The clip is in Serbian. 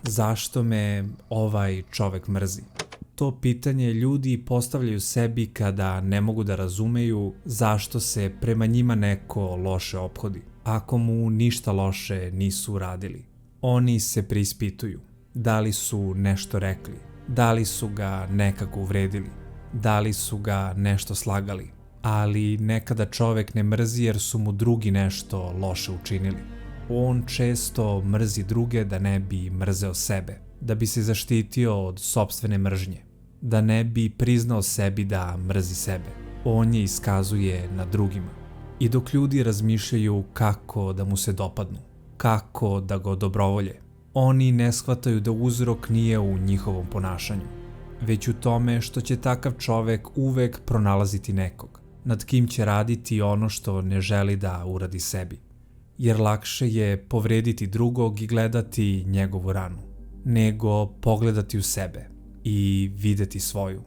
Zašto me ovaj čovek mrzi? To pitanje ljudi postavljaju sebi kada ne mogu da razumeju zašto se prema njima neko loše ophodi, ako mu ništa loše nisu uradili. Oni se preispituju, da li su nešto rekli, da li su ga nekako uvredili, da li su ga nešto slagali, ali nekada čovek ne mrzi jer su mu drugi nešto loše učinili. On često mrzi druge da ne bi mrzeo sebe, da bi se zaštitio od sopstvene mržnje, da ne bi priznao sebi da mrzi sebe. On je iskazuje na drugima. I dok ljudi razmišljaju kako da mu se dopadnu, kako da ga odobrovolje, oni ne shvataju da uzrok nije u njihovom ponašanju, već u tome što će takav čovek uvek pronalaziti nekog, nad kim će raditi ono što ne želi da uradi sebi. Jer lakše je povrediti drugog i gledati njegovu ranu, nego pogledati u sebe i videti svoju.